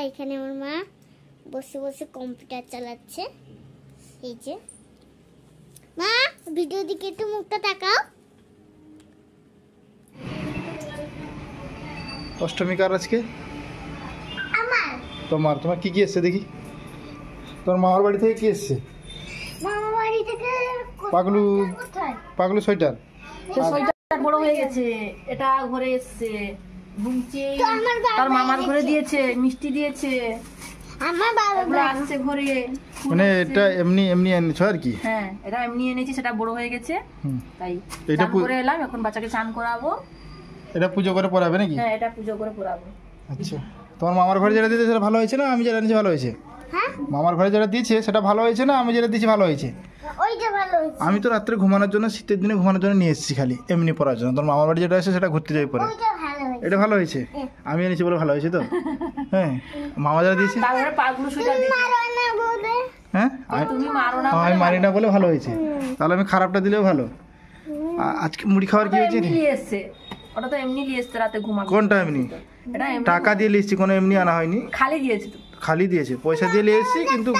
এখানে আমার মা বসে বসে কম্পিউটার চালাচ্ছে। এই যে মা, ভিডিও দিকে একটু মুখটা তাকাও। অষ্টমী কার আজকে? আমার। তোমার কি এসছে দেখি? তোর মামার বাড়ি থেকে কি এসছে? মামার বাড়ি থেকে পাগলু সোয়েটার। সোয়েটার বড় হয়ে গেছে, এটা ঘরে এসছে। তার মামার ঘরে দিয়েছে, মিষ্টি দিয়েছে। আমার বাবা আসছে ঘরে। মানে এটা এমনি এনেছো আর কি? হ্যাঁ, এটা এমনি এনেছি, সেটা বড় হয়ে গেছে তাই এটা করে এলাম। এখন বাচ্চাকে চান করাবো। এটা পুজো করে পড়াবে নাকি? হ্যাঁ, এটা পুজো করে পড়াবো। আচ্ছা, তোমার মামার ঘরে যেটা দিয়েছে সেটা ভালো হয়েছে না আমি যেটা এনেছি ভালো হয়েছে? হ্যাঁ, মামার ঘরে যেটা দিয়েছে সেটা ভালো হয়েছে না আমি যেটা দিয়েছি ভালো হয়েছে? ওইটা ভালো হয়েছে। আমি তো রাত্রে ঘুমানোর জন্য, শীতের দিনে ঘুমানোর জন্য নিয়ে এসেছি খালি এমনি পড়ার জন্য। তোর মামার বাড়ি যেটা আছে সেটা ঘুরতে যাই পরে। ওইটা ভালো হয়েছে। এটা ভালো হয়েছে? আমি এনেছি বলে ভালো হয়েছে তো? হ্যাঁ, মামা যেটা দিয়েছে। তারপরে পাগলু সোয়েটার দিয়েছে। মারো না বলে। হ্যাঁ, তুমি মারো না, আমি মারি না বলে ভালো হয়েছে। তাহলে আমি খারাপটা দিলেও ভালো। আজকে মুড়ি খাওয়ার কি হয়েছে? নিয়ে এসছে, ওটা তো এমনি নিয়ে এসছে রাতে ঘুমাতে। কোনটা এমনি? এটা এমনি টাকা দিয়ে লিখছি, কোনো এমনি আনা হয়নি। খালি দিয়েছে তো। খালি দিয়েছে, পয়সা দিয়ে নিয়ে এসেছি কিন্তু।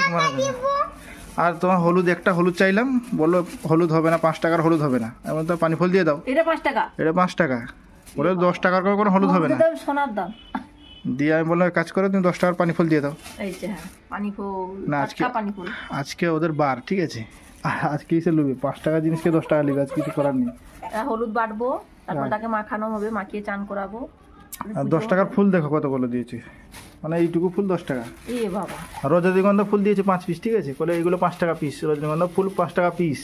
আর তোমার হলুদ, একটা হলুদ চাইলাম, বললো হলুদ হবে না, 5 টাকার হলুদ হবে না। এমন তো পানি ফল দিয়ে দাও। এটা 5 টাকা, এটা 5 টাকা, বলে 10 টাকার কোনো হলুদ হবে না। সোনার দাম দিয়ে আমি বললাম কাজ করে তুমি 10 টাকার পানি ফল দিয়ে দাও। এই যে হ্যাঁ, পানি ফুল না, আজকে ওদের বার, ঠিক আছে? আজকে এসে লুবে 5 টাকা জিনিসকে 10 টাকা লিবে, আজ কিছু করার নেই। হলুদ বাটবো, তারপর তাকে মাখানো হবে, মাখিয়ে চান করাবো। আর 10 টাকার ফুল দেখো কতগুলো দিয়েছে, মানে এইটুকু ফুল 10 টাকা। এ বাবা, আর রজনীগন্ধা ফুল দিয়েছে 5 পিস, ঠিক আছে? বলে এইগুলো 5 টাকা পিস, রজনীগন্ধা ফুল 5 টাকা পিস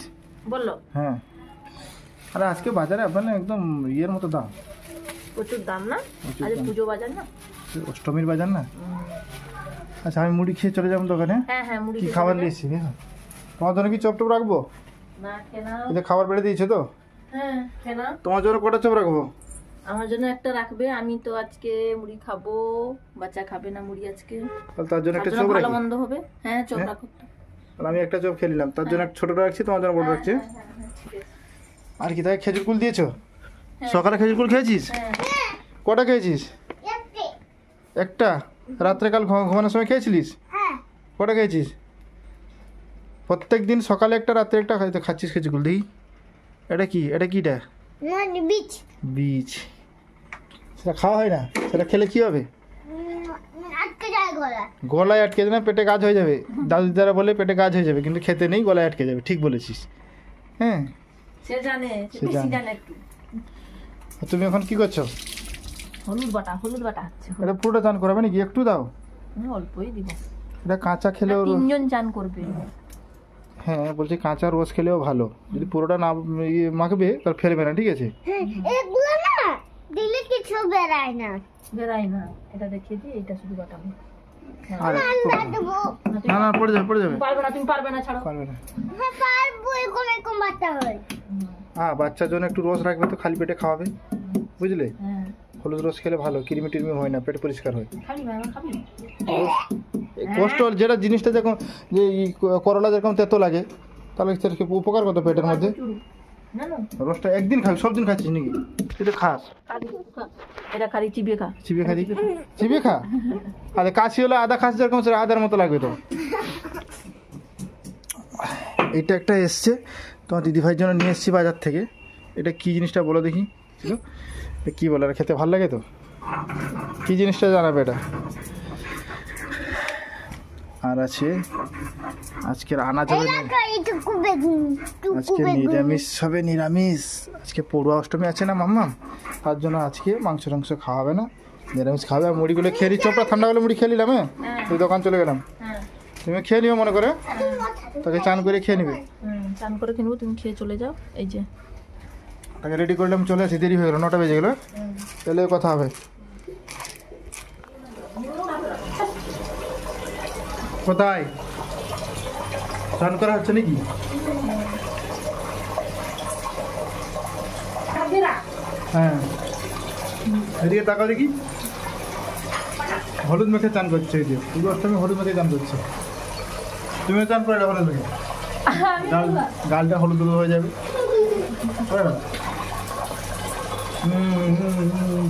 বললো। হ্যাঁ, আরে আজকে বাজারে আপনার একদম ইয়ের মতো দাম, প্রচুর দাম না? আজ পুজো বাজার না, অষ্টমীর বাজার না? আচ্ছা, আমি মুড়ি খেয়ে চলে যাবো দোকানে। হ্যাঁ হ্যাঁ, মুড়ি কি খাবার নিয়েছি? তোমার জন্য কি চপ টপ রাখবো? না, খেনা। এটা খাবার বেড়ে দিয়েছে তো? হ্যাঁ, খেনা। তোমার জন্য কটা চপ রাখবো? আমার জন্য একটা রাখবে, আমি তো আজকে মুড়ি খাবো, বাচ্চা খাবে না মুড়ি আজকে। তাহলে তার জন্য একটা চপ ভালো রাখি। মন্দ হবে। হ্যাঁ, চপ রাখো। তাহলে আমি একটা চপ খেয়ে নিলাম, তার জন্য ছোটটা রাখছি, তোমার জন্য বড় রাখছি। আর কি, তাই খেজুর কুল দিয়েছো? সকালে খেজুর কুল খেয়েছিস? কটা খেয়েছিস? একটা। রাত্রে কাল ঘুমানোর সময় খেয়েছিলিস? কটা খেয়েছিস? প্রত্যেক দিন সকালে একটা, রাত্রে একটা খাচ্ছিস খেজুর কুল। দেখি এটা কি, এটা কিটা? বীজ। সেটা খাওয়া হয় না? সেটা খেলে কি হবে? গলায় আটকে যাবে না, পেটে কাজ হয়ে যাবে। দাদু দিদারা বলে পেটে কাজ হয়ে যাবে, কিন্তু খেতে নেই, গলায় আটকে যাবে। ঠিক বলেছিস। হ্যাঁ, সে জানে একটু। তুমি এখন কি করছো? হলুদ বাটা হচ্ছে। এটা পুরোটা চান করাবে নাকি? একটু দাও। অল্পই দিব। এটা কাঁচা খেলেও 3 জন চান করবে। হ্যাঁ, বলছি কাঁচা রস খেলেও ভালো। যদি পুরোটা না মাখবে তাহলে ফেলবে না, ঠিক আছে? এগুলো না দিলে কিছু বেরায় না। এটা দেখিয়ে দিই, এটা শুধু বাটাবো। না না, পড়ে যাবে। তুমি পারবে না, ছাড়ো। পারবে না? হ্যাঁ, পারবো। এরকম বাচ্চা হয়। হ্যাঁ, বাচ্চার জন্য একটু রস রাখবে তো, খালি পেটে খাওয়াবে, বুঝলে? হলুদ রস খেলে ভালো, কৃমি টিরমি হয় না, পেট পরিষ্কার হয়। কষ্ট যেটা জিনিসটা, দেখো যে করলা যেরকম তেতো লাগে, তাহলে উপকার কত পেটের মধ্যে। রসটা একদিন খাবি, সব দিন খাচ্ছিস নাকি? তুই তো খাস। এটা খালি চিবিয়ে খা। আরে কাশি হলে আদা খাস, যেরকম সেটা আদার মতো লাগবে তো। এটা একটা এসছে তোমার দিদিভাইয়ের জন্য, নিয়ে এসছি বাজার থেকে। এটা কি জিনিসটা বলো দেখি? কি বলে, আর খেতে ভালো লাগে তো? কি জিনিসটা জানাবে এটা? আর আছে আজকের আনা যাবে না, আজকে নিরামিষ হবে, নিরামিষ। আজকে পড়ুয়া অষ্টমী আছে না মাম্মা, তার জন্য আজকে মাংস টাংস খাওয়াবে না, নিরামিষ খাবে। আর মুড়িগুলো খেয়ে নি, চপটা ঠান্ডা হলে মুড়ি খেয়ে নিলাম। হ্যাঁ, তুই দোকান চলে গেলাম, তুমি খেয়ে নিও মনে করে, তাকে চান করে খেয়ে নিবে। চান করে কিনবো, তুমি খেয়ে চলে যাও। এই যে তাকে রেডি করলাম, চলে আসি, দেরি হয়ে গেল, 9টা বেজে গেল। তাহলে কথা হবে। কোথায় চান করা হচ্ছে নাকি? হ্যাঁ, এদিকে তাকাও দেখি। হলুদ মেখে চান করছে, এই যে পুজো অষ্টমী হলুদ মেখে চান করছে। তুমিও চান করে হলুদ মেখে, গালটা হলুদ হয়ে যাবে।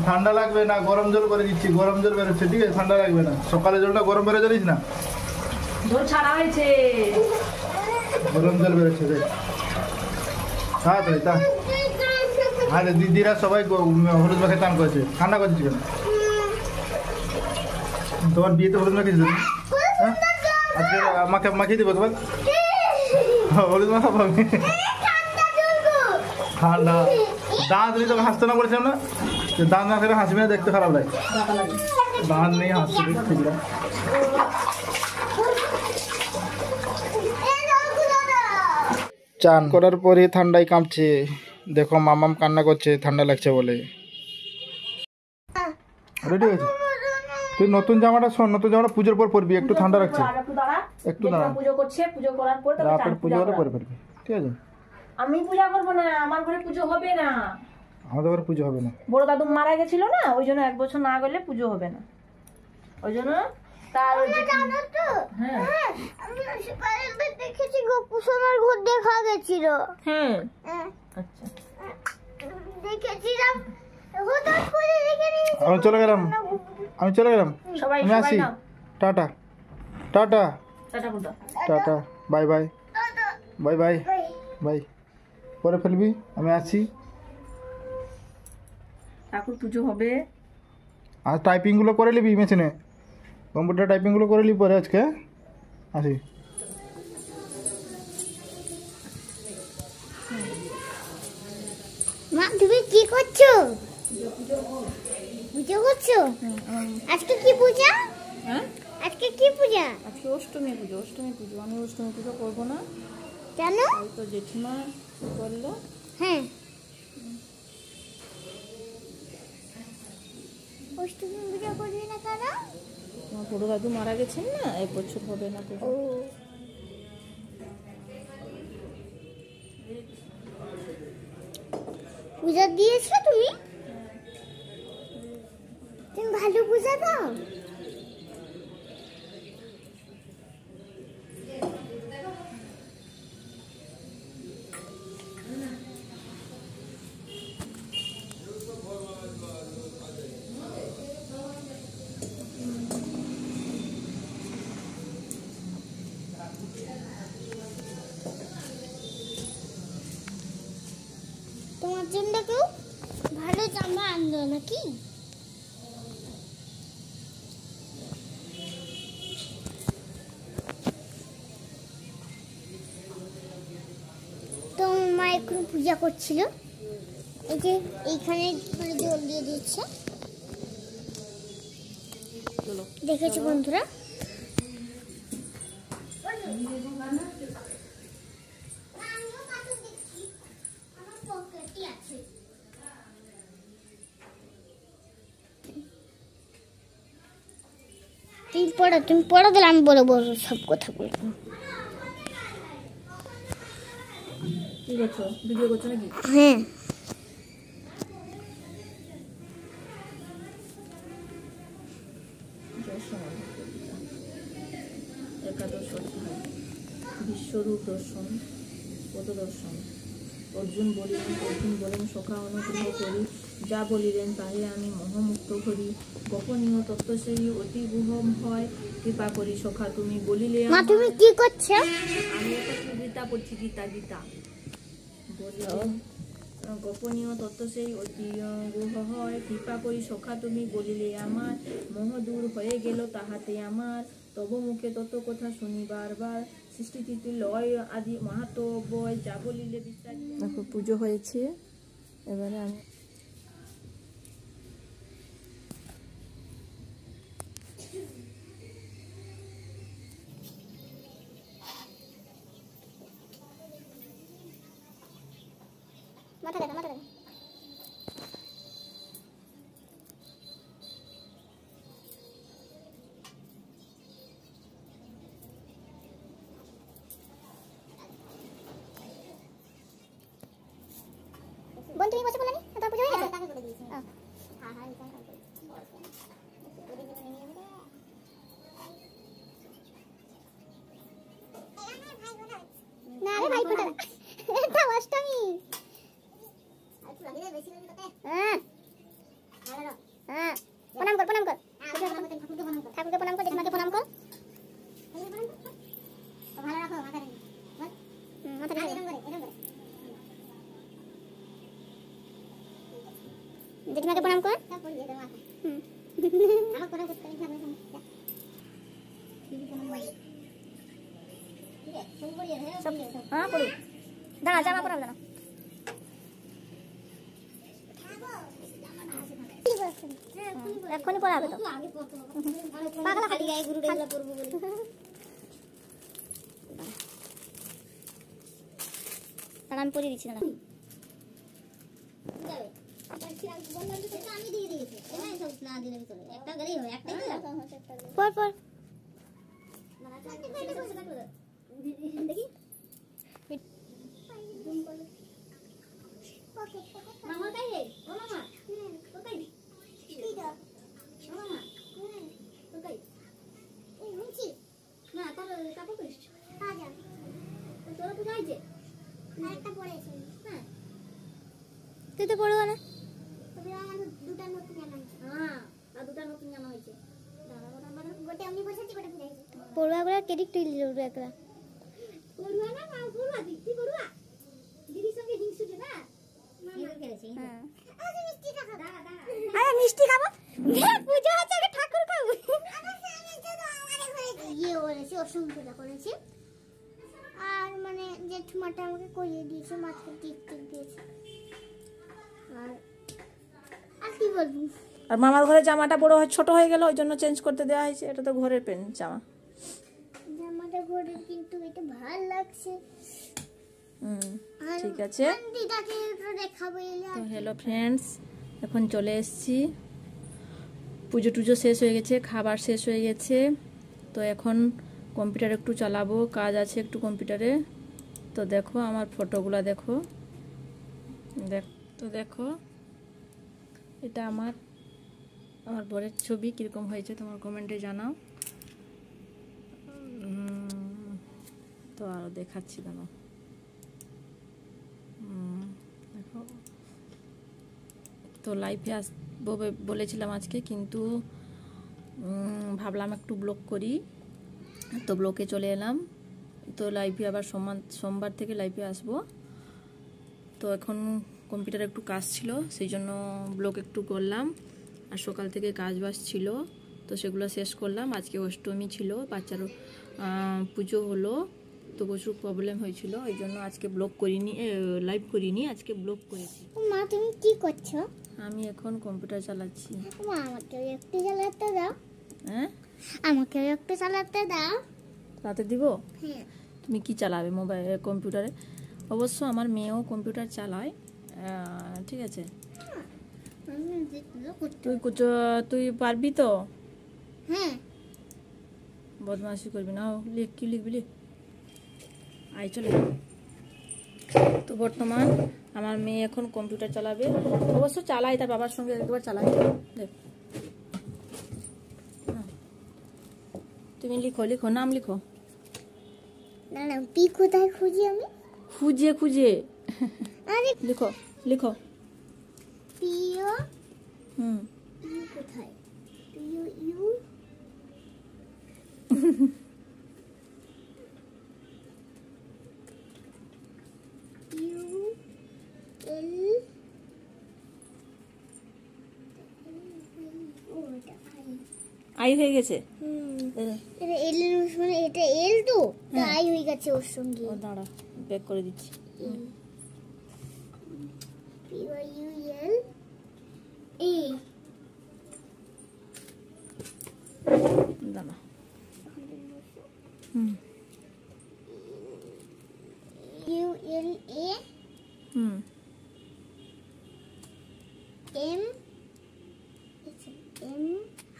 ঠান্ডা লাগবে না, গরম জল করে দিচ্ছি, গরম জল বেরোচ্ছে, ঠিক আছে? ঠান্ডা লাগবে না, সকালে জলটা গরম বেরো জানিস না? জল ছাড়া হয়েছে, গরম জল বেরোচ্ছে দেখ। তাড়াতাড়ি তা আরে দিদিরা সবাই হলুদ মাখে চান করেছে, ঠান্ডা করছিস কেন? তোমার বিয়েতে হলুদ মাখিয়েছিল? হ্যাঁ, আজকে আমাকে মাখিয়ে দেবো তোমার হলুদ মাখাবো আমি। ঠান্ডা দাঁত নেই, তোকে হাসতে না বলেছিলাম না? দাঁত না ফেলে হাসবি না, দেখতে খারাপ লাগে। দাঁত নেই, হাসতে ঠিক না। চান করার পরে ঠান্ডায় কাঁপছে, দেখো মামাম কান্না করছে ঠান্ডা লাগছে বলে। রেডি হয়েছে? তুই নতুন জামাটা শোন, নতুন জামাটা পুজোর পর পরবি, একটু ঠান্ডা রাখছে। একটু দাঁড়া, পুজো করছে, পুজো করার পর তবে রাতের পুজো করে পরে ফেলবি, ঠিক আছে? আমি পূজা করবো না, আমার ঘরে পুজো হবে না। আমাদের ঘরে পুজো হবে না, বড় দাদু মারা গেছিল না, ওই জন্য 1 বছর না গেলে পুজো হবে না। ওই জন্য তার জানো তো, হ্যাঁ আমি সকালে দেখেছি গোপুসোনার ঘর দেখা গেছিল। হ্যাঁ হ্যাঁ, আচ্ছা দেখেছিলাম, হঠাৎ করে দেখে নিয়েছি। আমি চলে গেলাম, আমি চলে গেলাম, সবাই আমি সবাই আসি। নাও টাটা টাটা টাটা বন্ধু। Tata, bye bye bye bye bye. পরে ফেলবি, আমি আসি। ঠাকুর পুজো হবে। আর টাইপিংগুলো করে নিবি মেশিনে, কম্পিউটার টাইপিংগুলো করে নিবি পরে আজকে। আসি। মা তুমি কি করছো? পুজো করছো? আজকে কি পূজা? হ্যাঁ আজকে কি পূজা? আজকে অষ্টমী পুজো, অষ্টমী পুজো। আমি অষ্টমী পুজো করবো না, কেন? তাই তো জেঠিমা বললো। হ্যাঁ, অষ্টমী পূজা করবি না কেন? আমার বড় দাদু মারা গেছেন না, 1 বছর হবে না পুজো। ও, পূজা দিয়েছো তুমি? তুমি ভালো পূজা দাও? তোমার জন্য কেউ ভালো জামা আনলো নাকি? তো মা এখন পূজা করছিল, এই যে এইখানে করে জল দিয়ে দিচ্ছে, দেখেছো বন্ধুরা? তুমি পড়ো দিলে আমি বলে বলবো, সব কথা বলবো। কি করছো, ভিডিও করছো নাকি? হ্যাঁ, একাদশ অধ্যায়, বিশ্বরূপ দর্শন, পদ দর্শন। অর্জুন বলেন সখা অনুগ্রহ করি, যা বলিলেন তাহে আমি মোহমুক্ত করি। গোপনীয় তত্ত্ব সেই অতি গুহম হয়, কৃপা করি সখা তুমি বলিলে। মা তুমি কি করছো? আমি একটা গীতা পড়ছি, গীতা গীতা বলিলেন গোপনীয় তত্ত্ব সেই অতি গুহ হয়, কৃপা করি সখা তুমি বলিলে আমার। মোহ দূর হয়ে গেল তাহাতে আমার, তব মুখে তত কথা শুনি বারবার। সৃষ্টি তিথি লয় আদি মাহাত্ম বয়, যা বলিলে বিশ্বাস। দেখো পুজো হয়েছে, এবারে আমি মাথা দেখা, মাথা দেখা। বোন তুমি বসে বলনি তোমার পুজো হয়ে গেছে? তাকে করে দিয়েছি। হ্যাঁ হ্যাঁ, না রে ভাই ফোটা, এটা অষ্টমী। হ্যাঁ সব হ্যাঁ পড়ু দাঁড়া জামা পরাবো দাঁড়া এক্ষুনি পড়াবে তো পাগলা খালি গায়ে গুরু ডেগুলা পড়বো বলে দাঁড়া আমি পরিয়ে দিচ্ছি দাঁড়া পর পর দেখি মামা তাই রে ও মামা কোথায় মামা কোথায় এই মুচি না তার কাপড় পরিস আজা তোর তো যাইছে আরেকটা পড়েছে হ্যাঁ তুই তো পড়ো না তবে আমার দুটো নতুন জামা আছে হ্যাঁ আর দুটো নতুন জামা হয়েছে গোটে আমি বসেছি গোটে পুরাইছে পড়ুয়াগুলো কেডিক তুই লিলু একলা পড়ুয়া না মা পড়ুয়া দিদি পড়ুয়া দিদির সঙ্গে হিংসুটে না মামা করেছে হ্যাঁ আজ মিষ্টি খাবো দাঁড়া দাঁড়া আরে মিষ্টি খাবো পূজা হচ্ছে আগে ঠাকুর খাবো আমার সামনে তো আমারে ঘরে ইয়ে করেছে অসংখ্যটা করেছে আর মানে জেঠমাটা আমাকে করিয়ে দিয়েছে মাথা টিপ টিপ দিয়েছে আর কি বলবো আর মামার ঘরে জামাটা বড় ছোট হয়ে গেল ওই জন্য চেঞ্জ করতে দেওয়া হয়েছে এটা তো ঘরের প্যান্ট জামা জামাটা ঘরের কিন্তু এটা ভালো লাগছে ঠিক আছে দিদাকে একটু দেখাবো তো হ্যালো ফ্রেন্ডস এখন চলে এসেছি পুজো টুজো শেষ হয়ে গেছে খাবার শেষ হয়ে গেছে তো এখন কম্পিউটার একটু চালাবো কাজ আছে একটু কম্পিউটারে তো দেখো আমার ফটোগুলো দেখো তো দেখো এটা আমার বরের ছবি কীরকম হয়েছে তোমার কমেন্টে জানাও তো আরও দেখাচ্ছি দাঁড়াও দেখো তো লাইভে আসবো বলেছিলাম আজকে কিন্তু ভাবলাম একটু ব্লগ করি তো ব্লগে চলে এলাম তো লাইভে আবার সোমবার থেকে লাইভে আসবো তো এখন কম্পিউটারে একটু কাজ ছিল সেই জন্য ব্লগ একটু করলাম আর সকাল থেকে কাজ বাজ ছিল তো সেগুলো শেষ করলাম আজকে অষ্টমী ছিল বাচ্চারও পুজো হলো তো প্রচুর প্রবলেম হয়েছিল এই জন্য আজকে ব্লগ করিনি লাইভ করিনি আজকে ব্লগ করেছি মা তুমি কি করছো আমি এখন কম্পিউটার চালাচ্ছি মা আমাকে একটু চালাতে দাও হ্যাঁ আমাকে একটু চালাতে দাও রাতে দিব হ্যাঁ তুমি কি চালাবে মোবাইল কম্পিউটারে অবশ্য আমার মেয়েও কম্পিউটার চালায় ঠিক আছে তুই পারবি তো হ্যাঁ বদমাশি করবি না লিখ কি লিখবি লিখ আই চলে তো বর্তমান আমার মেয়ে এখন কম্পিউটার চালাবে অবশ্য চালাই তার বাবার সঙ্গে একবার চালাই দেখ তুমি লিখো লিখো নাম লিখো না না পি কোথায় খুঁজি আমি খুঁজে খুঁজে আরে লিখো লিখো পিও হুম ইউ কোথায় পিও ইউ ইউ এল আই হয়ে গেছে এটা এল মানে এটা এল তো আই হয়ে গেছে ওর সঙ্গে ও দাঁড়া ব্যাক করে দিচ্ছি পিও ইউ এল এ দাঁড়া হুম ইউ এল এ হুম এম এম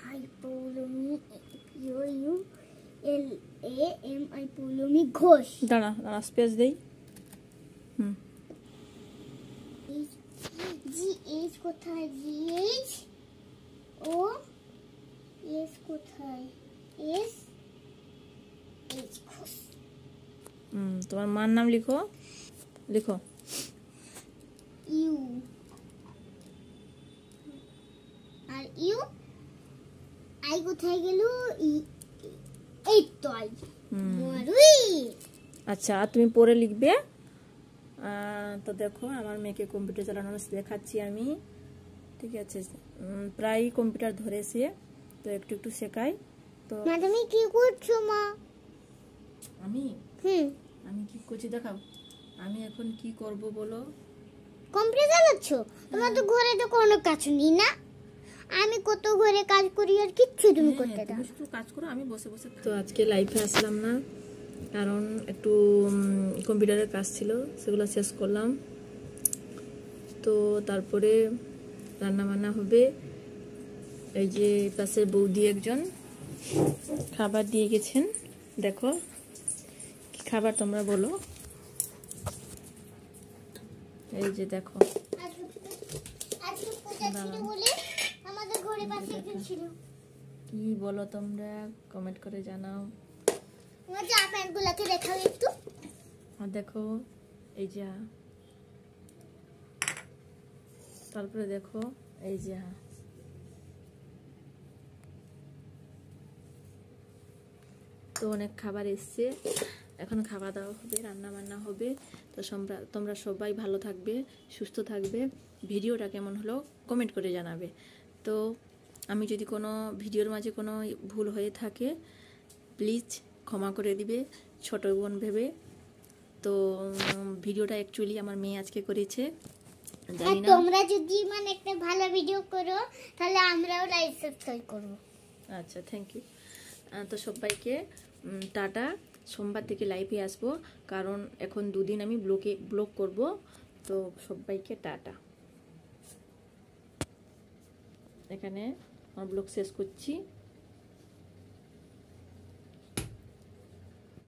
হাইপোলমি P O U L A M হাইপোলমি ঘোষ দাঁড়া দাঁড়া স্পেস দেই হুম জি এইচ কোথায় জি এইচ ও এস কোথায় এস এইচ ঘোষ তোমার মার নাম লিখো লিখো ইউ আর ইউ আই কোথায় গেল এই তো আই মরুই আচ্ছা আর তুমি পরে লিখবে তো দেখো আমার মেয়েকে কম্পিউটার চালানো দেখাচ্ছি আমি ঠিক আছে প্রায় কম্পিউটার ধরেছে তো একটু একটু শেখাই তো মা তুমি কি করছো মা আমি আমি কি করছি দেখাও। আমি এখন কি করব বলো? কম্পিউটার চালাচ্ছ? তোমার তো ঘরে তো কোনো কাজ নেই না? আমি কত ঘরে কাজ করি আর কিচ্ছু তুমি করতে দাও। তুমি শুধু কাজ করো, আমি বসে বসে। তো আজকে লাইফে আসলাম না, কারণ একটু কম্পিউটারের কাজ ছিল, সেগুলো শেষ করলাম। তো তারপরে রান্না বান্না হবে। এই যে পাশের বৌদি একজন খাবার দিয়ে গেছেন, দেখো কি খাবার তোমরা বলো। এই যে দেখো, আজকে পূজা ছিল বলে আমাদের ঘরে পাশে একজন ছিল। কি বলো তোমরা, কমেন্ট করে জানাও। তোমার চা প্যান্টগুলোকে দেখাও একটু। আর দেখো এই যে, তারপরে দেখো এই যে, তো অনেক খাবার এসছে, এখন খাওয়া দাওয়া হবে, রান্না বান্না হবে। তো তোমরা সবাই ভালো থাকবে, সুস্থ থাকবে। ভিডিওটা কেমন হলো কমেন্ট করে জানাবে। তো আমি যদি কোনো ভিডিওর মাঝে কোনো ভুল হয়ে থাকে প্লিজ ক্ষমা করে দিবে, ছোট বোন ভেবে। তো ভিডিওটা অ্যাকচুয়ালি আমার মেয়ে আজকে করেছে, জানি না। তোমরা যদি মানে একটা ভালো ভিডিও করো তাহলে আমরাও লাইক সাবস্ক্রাইব করব। আচ্ছা, থ্যাংক ইউ। তো সবাইকে টাটা। সোমবার থেকে লাইভে আসবো, কারণ এখন 2 দিন আমি ব্লগ করব। তো সবাইকে টাটা। এখানে আমার ব্লগ শেষ করছি।